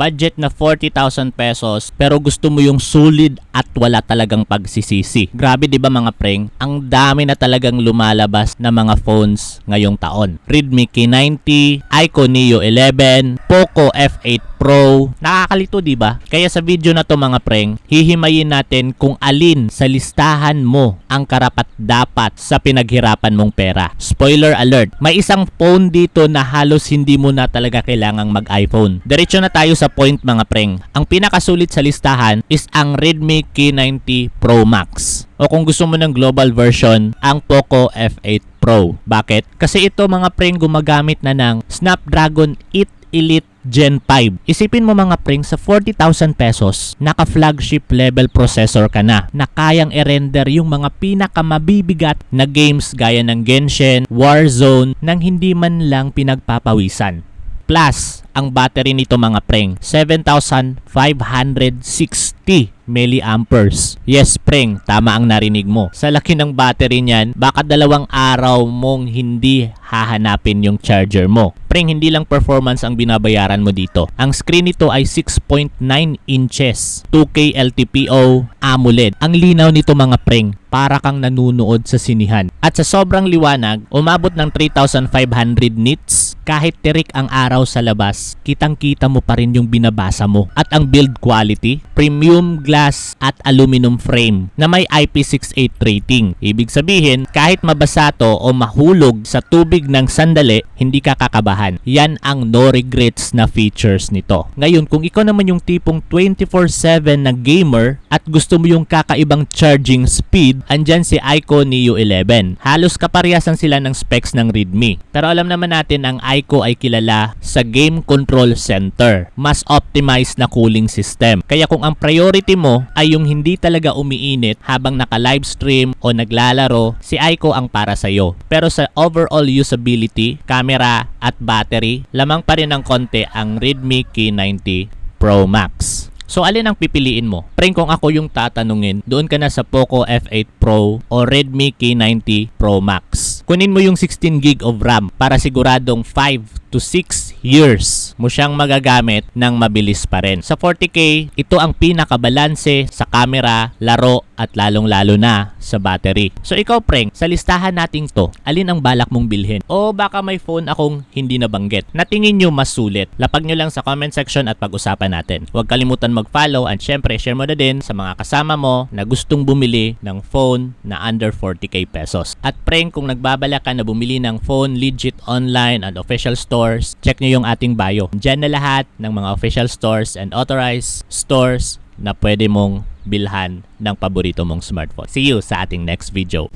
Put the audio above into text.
budget na 40,000 pesos pero gusto mo yung solid at wala talagang pagsisisi. Grabe 'di ba mga preng? Ang dami na talagang lumalabas na mga phones ngayong taon. Redmi K90, iQOO Neo 11, Poco F8 Pro. Nakakalito 'di ba? Kaya sa video na to mga preng, hihimayin natin kung alin sa listahan mo ang karapat-dapat sa pinaghirapan mong pera. Spoiler alert, may isang phone dito na halos hindi mo na talaga kailangang mag-iPhone. Diretso na tayo sa point mga preng. Ang pinakasulit sa listahan is ang Redmi K90 Pro Max. O kung gusto mo ng global version, ang Poco F8 Pro. Bakit? Kasi ito mga preng gumagamit na ng Snapdragon 8 Elite Gen 5. Isipin mo mga preng, sa 40,000 pesos, naka-flagship level processor ka na kayang i-render yung mga pinakamabibigat na games gaya ng Genshin, Warzone, nang hindi man lang pinagpapawisan. Plus, ang battery nito mga preng, 7,560 milliamperes. Yes, preng, tama ang narinig mo. Sa laki ng battery niyan, baka 2 araw mong hindi hahanapin yung charger mo. Preng, hindi lang performance ang binabayaran mo dito. Ang screen nito ay 6.9 inches, 2K LTPO AMOLED. Ang linaw nito mga preng, para kang nanunood sa sinihan. At sa sobrang liwanag, umabot ng 3,500 nits. Kahit tirik ang araw sa labas, kitang-kita mo pa rin yung binabasa mo. At ang build quality, premium glass at aluminum frame na may IP68 rating. Ibig sabihin, kahit mabasa to o mahulog sa tubig ng sandali, hindi ka kakabahan. Yan ang no regrets na features nito. Ngayon, kung ikaw naman yung tipong 24/7 na gamer at gusto mo yung kakaibang charging speed, andyan si iQOO Neo 11. Halos kaparehas sila ng specs ng Redmi. Pero alam naman natin ang iQOO ay kilala sa game control center. Mas optimized na cooling system. Kaya kung ang priority mo ay yung hindi talaga umiinit habang naka-livestream o naglalaro, si iQOO ang para sa'yo. Pero sa overall usability, camera at battery, lamang pa rin ng konti ang Redmi K90 Pro Max. So alin ang pipiliin mo? Preng, kung ako yung tatanungin, doon ka na sa Poco F8 Pro o Redmi K90 Pro Max. Kunin mo yung 16GB of RAM para siguradong 5 to 6 years mo siyang magagamit ng mabilis pa rin. Sa 40K, ito ang pinakabalanse sa camera, laro at lalong-lalo na sa battery. So ikaw preng, sa listahan nating to, alin ang balak mong bilhin? O baka may phone akong hindi nabanggit na tingin nyo mas sulit? Lapag nyo lang sa comment section at pag-usapan natin. Huwag kalimutan mag-follow at syempre share mo na din sa mga kasama mo na gustong bumili ng phone na under 40k pesos. At preng, kung nagbabala ka na bumili ng phone legit online and official stores, check nyo yung ating bio. Diyan na lahat ng mga official stores and authorized stores na pwede mong bilhan ng paborito mong smartphone. See you sa ating next video.